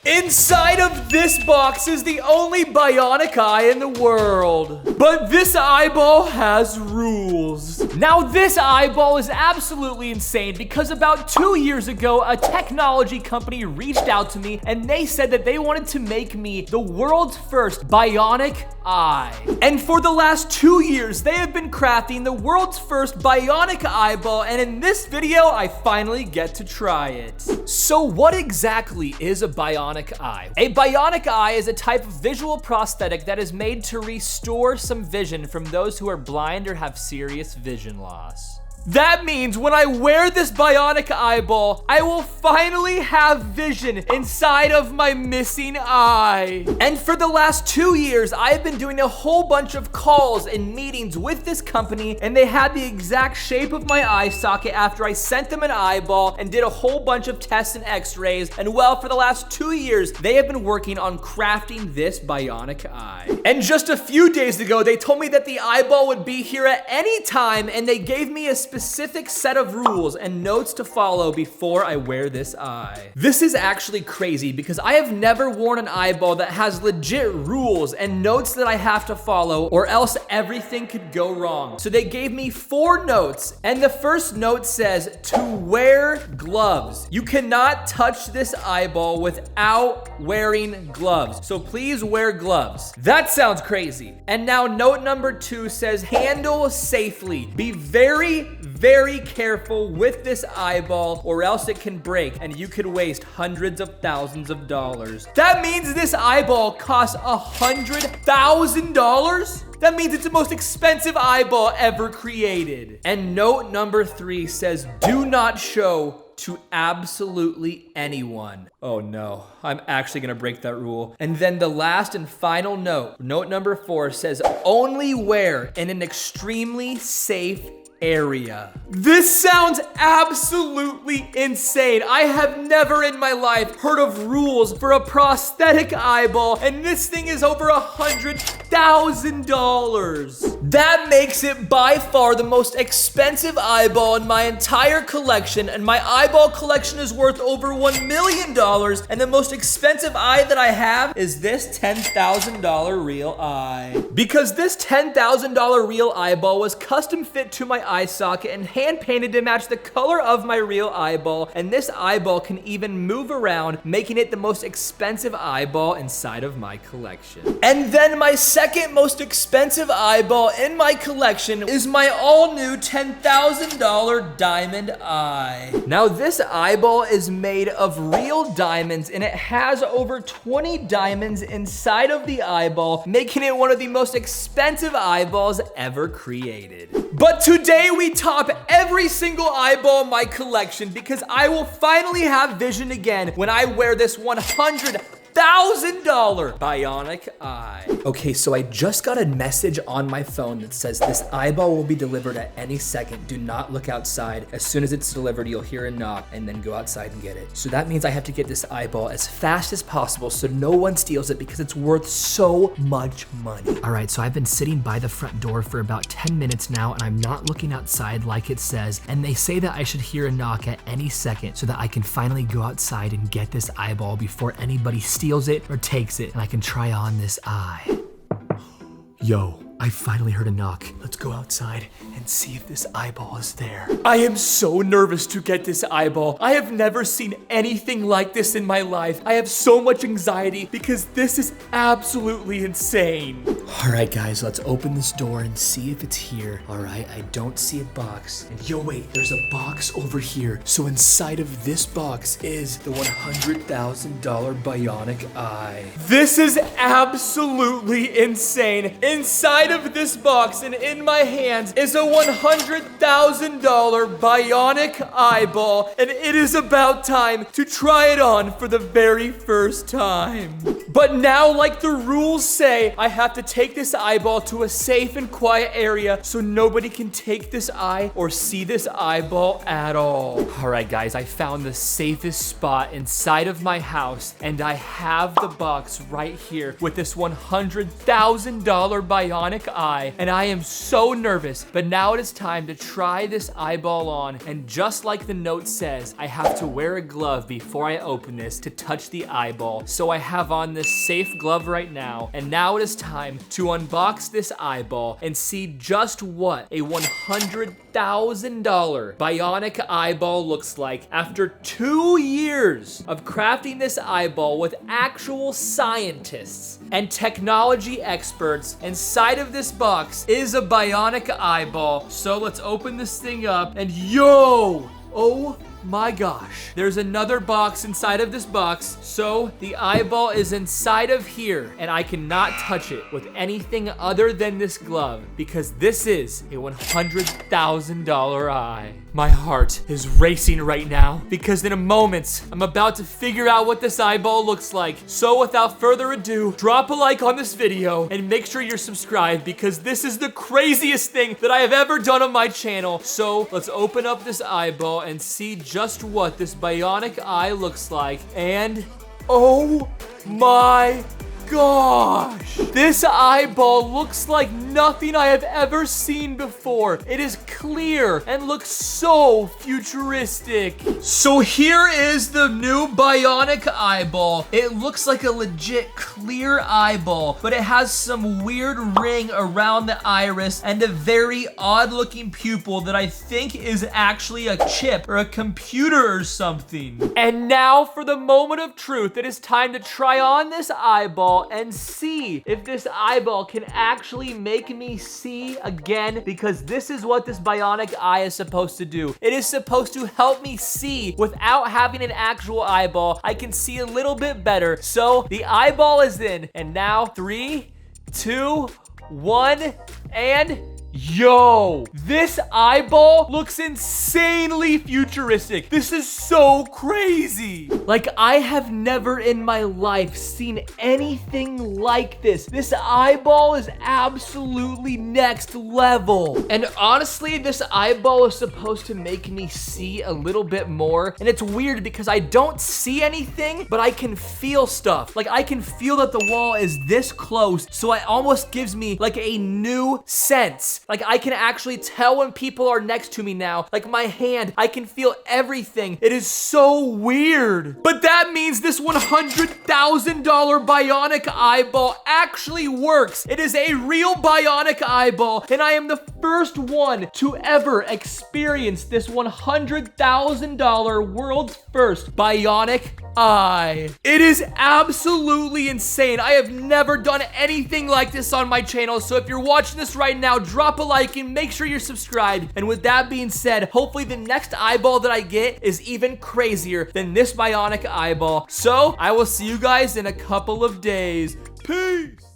Inside of this box is the only bionic eye in the world. But this eyeball has rules. Now, this eyeball is absolutely insane because about 2 years ago, a technology company reached out to me and they said that they wanted to make me the world's first bionic eye. And for the last 2 years, they have been crafting the world's first bionic eyeball, and in this video, I finally get to try it. So what exactly is a bionic eye? A bionic eye is a type of visual prosthetic that is made to restore some vision from those who are blind or have serious vision loss. That means when I wear this bionic eyeball, I will finally have vision inside of my missing eye. And for the last 2 years, I've been doing a whole bunch of calls and meetings with this company, and they had the exact shape of my eye socket after I sent them an eyeball and did a whole bunch of tests and x-rays. And well, for the last 2 years, they have been working on crafting this bionic eye. And just a few days ago, they told me that the eyeball would be here at any time, and they gave me a specific set of rules and notes to follow before I wear this eye. This is actually crazy because I have never worn an eyeball that has legit rules and notes that I have to follow, or else everything could go wrong. So they gave me 4 notes, and the first note says to wear gloves. You cannot touch this eyeball without wearing gloves, so please wear gloves. That sounds crazy. And now note number 2 says handle safely. Be very careful with this eyeball, or else it can break and you could waste hundreds of thousands of dollars. That means this eyeball costs $100,000? That means it's the most expensive eyeball ever created. And note number 3 says do not show to absolutely anyone. Oh no, I'm actually gonna break that rule. And then the last and final note, note number 4 says only wear in an extremely safe area. This sounds absolutely insane. I have never in my life heard of rules for a prosthetic eyeball, and this thing is over $100,000. That makes it by far the most expensive eyeball in my entire collection, and my eyeball collection is worth over $1 million, and the most expensive eye that I have is this $10,000 real eye. Because this $10,000 real eyeball was custom fit to my eye socket and hand painted to match the color of my real eyeball, and this eyeball can even move around, making it the most expensive eyeball inside of my collection. And then my second most expensive eyeball in my collection is my all new $10,000 diamond eye. Now this eyeball is made of real diamonds, and it has over 20 diamonds inside of the eyeball, making it one of the most expensive eyeballs ever created. But today we top every single eyeball in my collection because I will finally have vision again when I wear this $100,000 bionic eye. Okay, so I just got a message on my phone that says this eyeball will be delivered at any second. Do not look outside. As soon as it's delivered, you'll hear a knock and then go outside and get it. So that means I have to get this eyeball as fast as possible so no one steals it because it's worth so much money. All right, so I've been sitting by the front door for about 10 minutes now, and I'm not looking outside like it says, and they say that I should hear a knock at any second so that I can finally go outside and get this eyeball before anybody steals it or takes it, and I can try on this eye. Yo, I finally heard a knock. Let's go outside and see if this eyeball is there. I am so nervous to get this eyeball. I have never seen anything like this in my life. I have so much anxiety because this is absolutely insane. All right, guys, let's open this door and see if it's here. All right, I don't see a box. And yo, wait, there's a box over here. So inside of this box is the $100,000 bionic eye. This is absolutely insane. Inside of this box and in my hands is a $100,000 bionic eyeball, and it is about time to try it on for the very first time. But now, like the rules say, I have to take this eyeball to a safe and quiet area so nobody can take this eye or see this eyeball at all. All right, guys, I found the safest spot inside of my house, and I have the box right here with this $100,000 bionic eye, and I am so nervous, but now now it is time to try this eyeball on. And just like the note says, I have to wear a glove before I open this to touch the eyeball. So I have on this safe glove right now. And now it is time to unbox this eyeball and see just what a $100,000 bionic eyeball looks like after 2 years of crafting this eyeball with actual scientists and technology experts. Inside of this box is a bionic eyeball. So let's open this thing up and yo, oh my gosh, there's another box inside of this box. So the eyeball is inside of here and I cannot touch it with anything other than this glove because this is a $100,000 eye. My heart is racing right now because in a moment, I'm about to figure out what this eyeball looks like. So without further ado, drop a like on this video and make sure you're subscribed because this is the craziest thing that I have ever done on my channel. So let's open up this eyeball and see just what this bionic eye looks like. And oh my gosh, this eyeball looks like nothing I have ever seen before. It is clear and looks so futuristic. So here is the new bionic eyeball. It looks like a legit clear eyeball, but it has some weird ring around the iris and a very odd looking pupil that I think is actually a chip or a computer or something. And now for the moment of truth. It is time to try on this eyeball and see if this eyeball can actually make me see again, because this is what this bionic eye is supposed to do. It is supposed to help me see without having an actual eyeball. I can see a little bit better. So the eyeball is in, and now 3, 2, 1, and yo, this eyeball looks insanely futuristic. This is so crazy. Like, I have never in my life seen anything like this. This eyeball is absolutely next level. And honestly, this eyeball is supposed to make me see a little bit more. And it's weird because I don't see anything, but I can feel stuff. Like, I can feel that the wall is this close. So it almost gives me like a new sense. Like, I can actually tell when people are next to me now. Like, my hand, I can feel everything. It is so weird. But that means this $100,000 bionic eyeball actually works. It is a real bionic eyeball, and I am the first one to ever experience this $100,000 world's first bionic eye. It is absolutely insane. I have never done anything like this on my channel, so if you're watching this right now, drop a like and make sure you're subscribed. And with that being said, hopefully the next eyeball that I get is even crazier than this bionic eyeball. So I will see you guys in a couple of days. Peace.